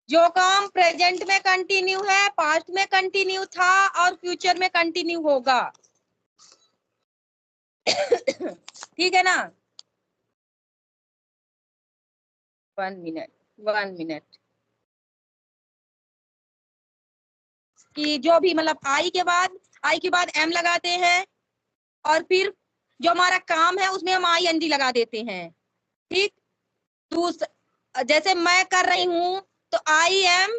जो काम प्रेजेंट में कंटिन्यू है, पास्ट में कंटिन्यू था और फ्यूचर में कंटिन्यू होगा। ठीक है ना? 1 मिनट कि जो भी मतलब आई के बाद एम लगाते हैं और फिर जो हमारा काम है उसमें हम आई एन जी लगा देते हैं। ठीक, जैसे मैं कर रही हूँ तो आई एम,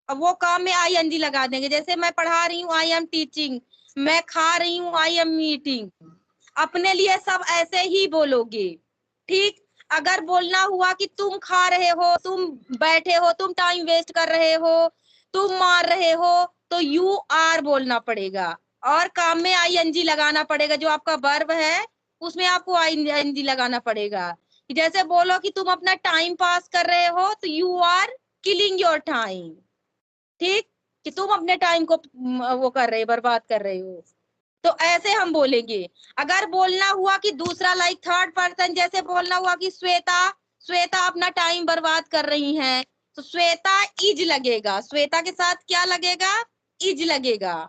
वो काम में आई एन जी लगा देंगे। जैसे मैं पढ़ा रही हूँ, आई एम टीचिंग। मैं खा रही हूँ, आई एम मीटिंग। अपने लिए सब ऐसे ही बोलोगे। ठीक, अगर बोलना हुआ कि तुम खा रहे हो, तुम बैठे हो, तुम टाइम वेस्ट कर रहे हो, तुम मार रहे हो, तो यू आर बोलना पड़ेगा और काम में आई एन जी लगाना पड़ेगा। जो आपका वर्ब है उसमें आपको आई एन जी लगाना पड़ेगा। जैसे बोलो कि तुम अपना टाइम पास कर रहे हो, तो you are killing your time. ठीक, कि तुम अपने टाइम को वो कर रहे, बर्बाद कर रहे हो, तो ऐसे हम बोलेंगे। अगर बोलना हुआ कि दूसरा लाइक थर्ड पर्सन, जैसे बोलना हुआ कि श्वेता श्वेता अपना टाइम बर्बाद कर रही हैं, तो श्वेता इज लगेगा। श्वेता के साथ क्या लगेगा? इज लगेगा।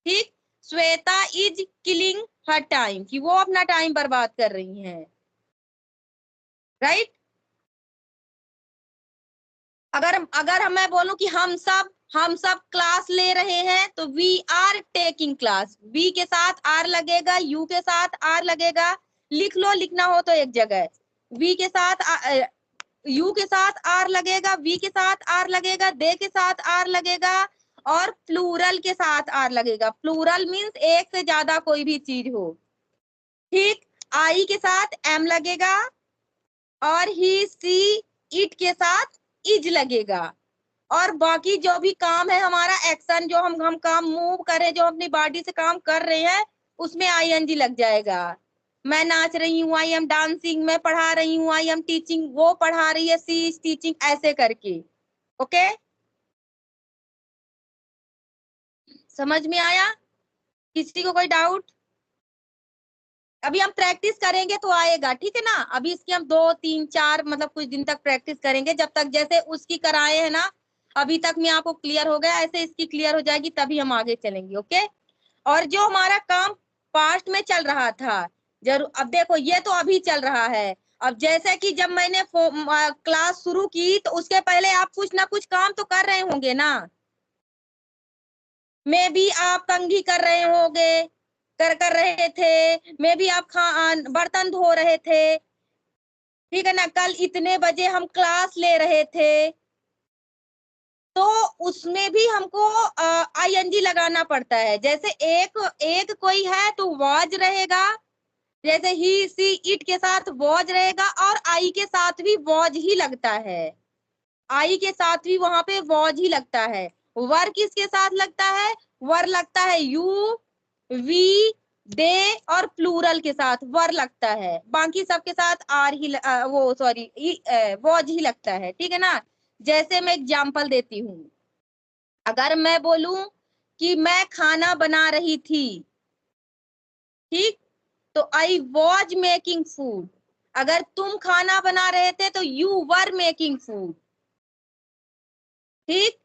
ठीक, Shweta is killing her time, कि वो अपना टाइम बर्बाद कर रही हैं। राइट। अगर मैं बोलूं कि हम सब क्लास ले रहे हैं, तो वी आर टेकिंग क्लास। वी के साथ आर लगेगा, यू के साथ आर लगेगा। लिख लो, लिखना हो तो एक जगह। वी के साथ यू के साथ आर लगेगा, वी के साथ आर लगेगा, दे के साथ आर लगेगा और प्लूरल के साथ आर लगेगा। प्लूरल मीन्स एक से ज्यादा कोई भी चीज हो। ठीक, आई के साथ एम लगेगा और ही सी इट के साथ इज लगेगा। और बाकी जो भी काम है हमारा, एक्शन, जो हम काम मूव करें, जो अपनी बॉडी से काम कर रहे हैं, उसमें आई एन जी लग जाएगा। मैं नाच रही हूँ, आई एम डांसिंग। मैं पढ़ा रही हूँ, आई एम टीचिंग। वो पढ़ा रही है, सी इज टीचिंग, ऐसे करके। ओके, समझ में आया? किसी को कोई डाउट? अभी हम प्रैक्टिस करेंगे तो आएगा। ठीक है ना? अभी इसकी हम 2 3 4 मतलब कुछ दिन तक प्रैक्टिस करेंगे, जब तक जैसे उसकी कराए है ना, अभी तक में आपको क्लियर हो गया, ऐसे इसकी क्लियर हो जाएगी, तभी हम आगे चलेंगे। ओके। और जो हमारा काम पास्ट में चल रहा था, जरूर अब देखो, ये तो अभी चल रहा है। अब जैसे कि जब मैंने क्लास शुरू की, तो उसके पहले आप कुछ ना कुछ काम तो कर रहे होंगे ना। मे भी आप कंघी कर रहे होंगे, कर रहे थे। मे भी आप बर्तन धो रहे थे। ठीक है ना? कल इतने बजे हम क्लास ले रहे थे, तो उसमें भी हमको आई एन जी लगाना पड़ता है। जैसे एक एक कोई है तो वॉज रहेगा। जैसे ही सी इट के साथ वॉज रहेगा, और आई के साथ भी वॉज ही लगता है। आई के साथ भी वहां पे वॉज ही लगता है। वर किसके साथ लगता है? वर लगता है यू, वी, दे और प्लूरल के साथ वर लगता है। बाकी सबके साथ आर ही वो सॉरी वॉज ही लगता है। ठीक है ना? जैसे मैं एग्जांपल देती हूँ, अगर मैं बोलूं कि मैं खाना बना रही थी, ठीक, तो आई वॉज मेकिंग फूड। अगर तुम खाना बना रहे थे तो यू वर मेकिंग फूड। ठीक,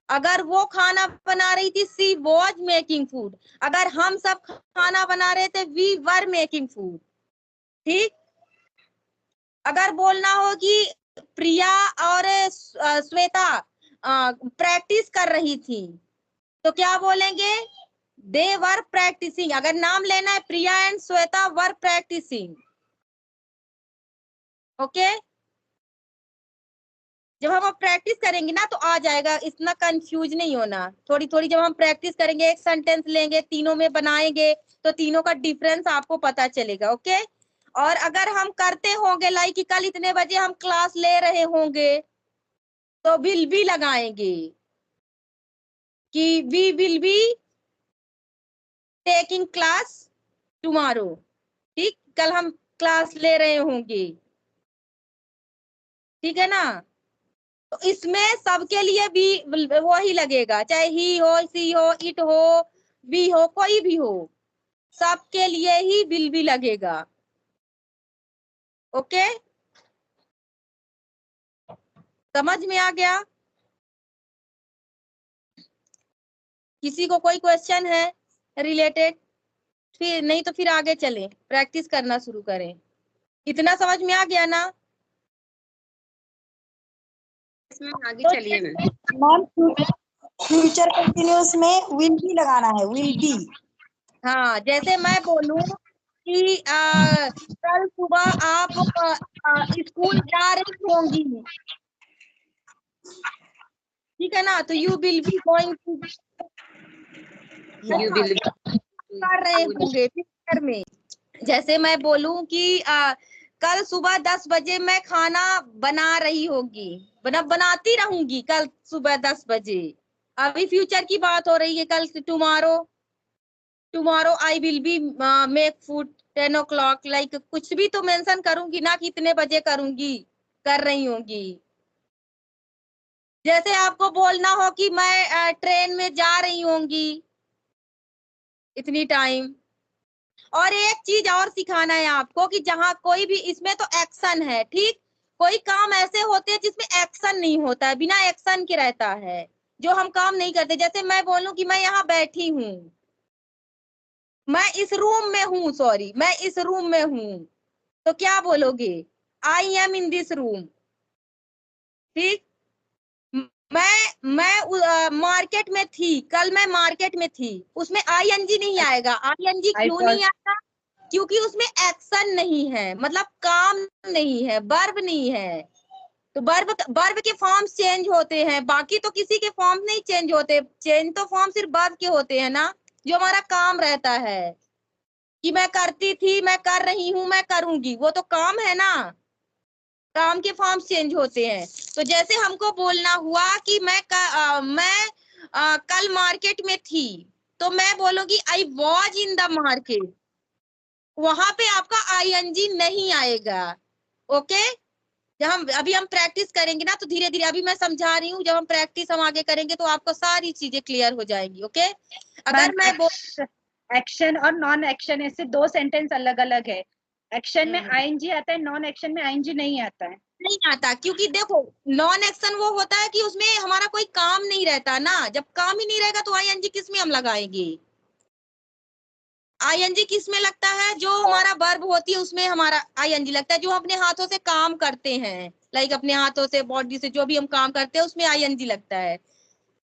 अगर वो खाना बना रही थी, सी वॉज मेकिंग फूड। अगर हम सब खाना बना रहे थे, वी वर मेकिंग फूड। ठीक, अगर बोलना हो कि प्रिया और श्वेता प्रैक्टिस कर रही थी, तो क्या बोलेंगे? They were practising. अगर नाम लेना है, Priya and Shweta were practising. Okay, जब हम अब प्रैक्टिस करेंगे ना तो आ जाएगा, इतना कंफ्यूज नहीं होना। थोड़ी थोड़ी जब हम प्रैक्टिस करेंगे, एक सेंटेंस लेंगे, तीनों में बनाएंगे, तो तीनों का डिफरेंस आपको पता चलेगा। ओके। और अगर हम करते होंगे लाइक कि कल इतने बजे हम क्लास ले रहे होंगे, तो विल बी लगाएंगे कि we will be taking class tomorrow. ठीक, कल हम क्लास ले रहे होंगे। ठीक है ना? तो इसमें सबके लिए भी वो ही लगेगा, चाहे ही हो, सी हो, इट हो, बी हो, कोई भी हो, सबके लिए ही विल भी लगेगा। ओके, समझ में आ गया? किसी को कोई क्वेश्चन है रिलेटेड? फिर नहीं तो फिर आगे चलें, प्रैक्टिस करना शुरू करें। इतना समझ में आ गया ना? आगे चलिए मैम। फ्यूचर कंटिन्यूअस में विल बी लगाना है, विल बी। हाँ, जैसे मैं बोलूं कि कल सुबह आप स्कूल जा रही होंगी, ठीक है ना, तो you will be going to, you will कर रहे होंगे फ्यूचर में। जैसे मैं बोलूं कि कल सुबह 10 बजे मैं खाना बना रही होगी, बनाती रहूंगी कल सुबह 10 बजे। अभी फ्यूचर की बात हो रही है, कल tomorrow I will be make food 10 o'clock, like कुछ भी तो मेंशन करूंगी ना, कितने बजे करूंगी, कर रही होंगी। जैसे आपको बोलना हो कि मैं ट्रेन में जा रही होंगी इतनी टाइम। और एक चीज और सिखाना है आपको कि जहां कोई भी, इसमें तो एक्शन है, ठीक, कोई काम ऐसे होते हैं जिसमें एक्शन नहीं होता है, बिना एक्शन के रहता है, जो हम काम नहीं करते। जैसे मैं बोलूं कि मैं यहाँ बैठी हूँ, मैं इस रूम में हूँ, सॉरी मैं इस रूम में हूँ, तो क्या बोलोगे? I am in this room, ठीक। मैं मार्केट में थी, कल मैं मार्केट में थी, उसमें आईएनजी नहीं आएगा। आईएनजी क्यों नहीं आएगा? क्योंकि उसमें एक्शन नहीं है, मतलब काम नहीं है, वर्ब नहीं है। तो वर्ब के फॉर्म चेंज होते हैं, बाकी तो किसी के फॉर्म नहीं चेंज होते। चेंज तो फॉर्म सिर्फ वर्ब के होते हैं ना, जो हमारा काम रहता है कि मैं करती थी, मैं कर रही हूँ, मैं करूंगी, वो तो काम है ना, काम के फॉर्म चेंज होते हैं। तो जैसे हमको बोलना हुआ कि मैं कल मार्केट में थी, तो मैं बोलूंगी I was in the market, वहां पे आपका आईएनजी नहीं आएगा। ओके, जब हम प्रैक्टिस करेंगे ना, तो धीरे धीरे, अभी मैं समझा रही हूँ, जब हम प्रैक्टिस हम आगे करेंगे तो आपको सारी चीजें क्लियर हो जाएंगी। ओके, अगर मैं एक्शन और नॉन एक्शन, ऐसे दो सेंटेंस अलग अलग है। एक्शन में आईएनजी आता है, नॉन एक्शन में आईएनजी नहीं आता है। नहीं आता, क्योंकि देखो नॉन एक्शन वो होता है कि उसमें हमारा कोई काम नहीं रहता ना, जब काम ही नहीं रहेगा तो आईएनजी किस में हम लगाएंगे? आईएनजी किस में लगता है? जो हमारा वर्ब होती है उसमें हमारा आईएनजी लगता है, जो अपने हाथों से काम करते हैं, लाइक अपने हाथों से, बॉडी से, जो भी हम काम करते हैं उसमें आईएनजी लगता है।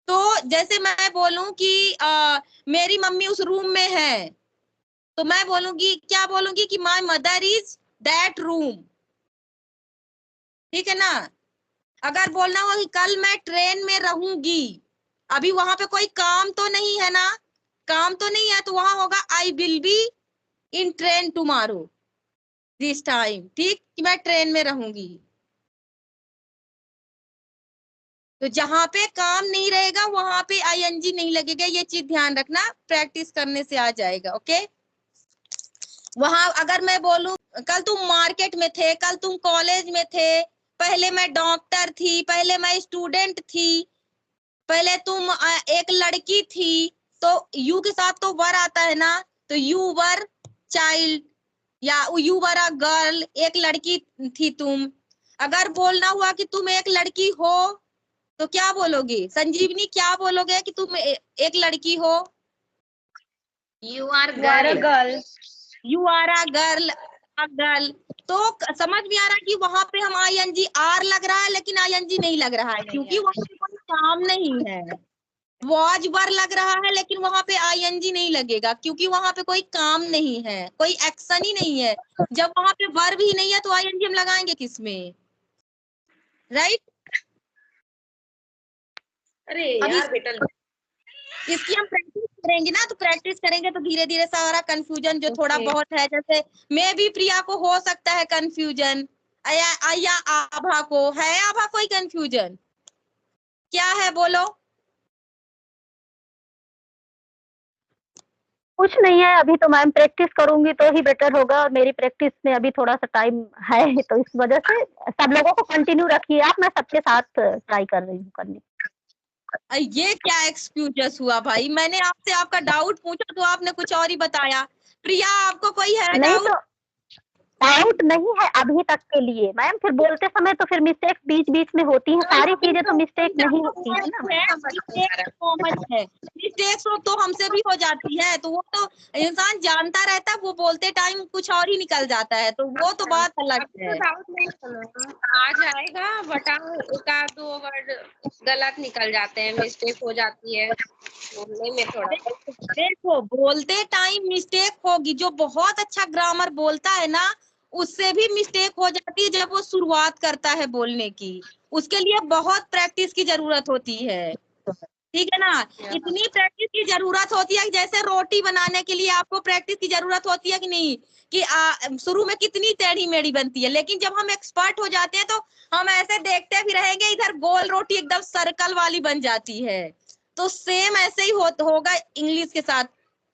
तो जैसे मैं बोलूं कि मेरी मम्मी उस रूम में है, तो मैं बोलूंगी, क्या बोलूंगी कि my mother is that room, ठीक है ना। अगर बोलना हो कि कल मैं ट्रेन में रहूंगी, अभी वहां पे कोई काम तो नहीं है ना, काम तो नहीं है, तो वहां होगा I will be in train tomorrow this time, ठीक, कि मैं ट्रेन में रहूंगी। तो जहां पे काम नहीं रहेगा वहां पे आईएनजी नहीं लगेगा, ये चीज ध्यान रखना, प्रैक्टिस करने से आ जाएगा। ओके, वहां अगर मैं बोलूं कल तुम मार्केट में थे, कल तुम कॉलेज में थे, पहले मैं डॉक्टर थी, पहले मैं स्टूडेंट थी, पहले तुम एक लड़की थी, तो यू के साथ तो वर आता है ना, तो यू वर चाइल्ड या यू वर अ गर्ल, एक लड़की थी तुम। अगर बोलना हुआ कि तुम एक लड़की हो, तो क्या बोलोगे? संजीवनी क्या बोलोगे कि तुम एक लड़की हो? You are girl, you are a girl, girl. तो समझ में आ रहा है कि वहां पे हम आईएनजी आर लग रहा है, लेकिन आईएनजी नहीं लग रहा है, क्योंकि वहां पे कोई काम नहीं है। वॉज वर लग रहा है, लेकिन वहां पे आईएनजी नहीं लगेगा, क्योंकि वहां पे कोई काम नहीं है, कोई एक्शन ही नहीं है। जब वहां पे वर्ब ही नहीं है तो आईएनजी हम लगाएंगे किसमें? राइट? अरे यार बेटा, इसकी हम प्रैक्टिस करेंगे ना, तो प्रैक्टिस करेंगे तो धीरे धीरे सारा कंफ्यूजन जो थोड़ा बहुत है, जैसे मैं भी प्रिया को हो सकता है कंफ्यूजन, या आभा को है, आभा कोई कंफ्यूजन क्या है बोलो? कुछ नहीं है, अभी तो मैम प्रैक्टिस करूंगी तो ही बेटर होगा, और मेरी प्रैक्टिस में अभी थोड़ा सा टाइम है, तो इस वजह से सब लोगों को कंटिन्यू रखिए आप, मैं सबके साथ ट्राई कर रही हूँ करने। ये क्या एक्सक्यूजेस हुआ भाई? मैंने आपसे आपका डाउट पूछा तो आपने कुछ और ही बताया। प्रिया, आपको कोई है नहीं डाउट? तो डाउट नहीं है अभी तक के लिए मैम, फिर बोलते समय तो फिर मिस्टेक बीच बीच में होती है, सारी चीजें तो मिस्टेक नहीं होती है ना मैम। मिस्टेक मिस्टेक्स तो हमसे भी हो जाती है, तो वो तो इंसान जानता रहता है, वो बोलते टाइम कुछ और ही निकल जाता है, तो वो तो बात अलग है। तो डाउट नहीं करना, आ जाएगा बट एक आध दो वर्ड गलत निकल जाते हैं, मिस्टेक हो जाती है बोलने में थोड़ा। देखो बोलते टाइम मिस्टेक होगी, जो बहुत अच्छा ग्रामर बोलता है ना उससे भी मिस्टेक हो जाती है जब वो शुरुआत करता है बोलने की, उसके लिए बहुत प्रैक्टिस की जरूरत होती है, ठीक है ना। इतनी प्रैक्टिस की जरूरत होती है कि जैसे रोटी बनाने के लिए आपको प्रैक्टिस की जरूरत होती है कि नहीं, कि शुरू में कितनी टेढ़ी मेढ़ी बनती है, लेकिन जब हम एक्सपर्ट हो जाते हैं तो हम ऐसे देखते भी रहेंगे, इधर गोल रोटी एकदम सर्कल वाली बन जाती है। तो सेम ऐसे ही होगा इंग्लिश के साथ,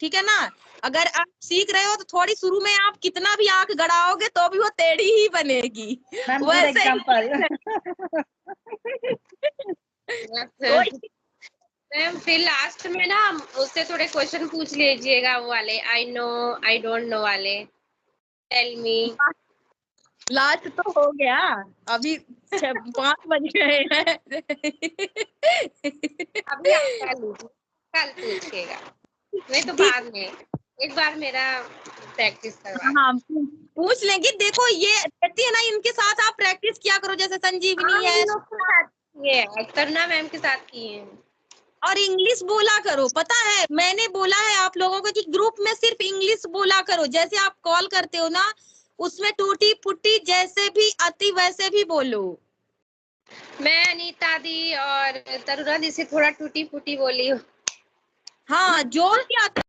ठीक है ना। अगर आप सीख रहे हो तो थोड़ी शुरू में आप कितना भी आंख गड़ाओगे तो भी वो टेढ़ी ही बनेगी। वैसे ही मैम फिर लास्ट में ना उससे थोड़े क्वेश्चन पूछ लीजिएगा, वो वाले I know I don't know वाले, टेल मी। लास्ट तो हो गया, अभी 5 बज गए हैं। अभी आप कल पूछिएगा, नहीं तो बाद में एक बार मेरा प्रैक्टिस करवा। हाँ पूछ लेंगे। देखो ये कहती है ना, इनके साथ आप प्रैक्टिस किया करो, जैसे संजीवनी है, ये तरना मैम के साथ किए हैं। और इंग्लिश बोला करो। पता है मैंने बोला है आप लोगों को कि ग्रुप में सिर्फ इंग्लिश बोला करो, जैसे आप कॉल करते हो ना उसमें टूटी फूटी जैसे भी आती वैसे भी बोलो। मैं अनीता दी और तरुणा दी से थोड़ा टूटी फूटी बोली हूँ। हाँ जो भी आता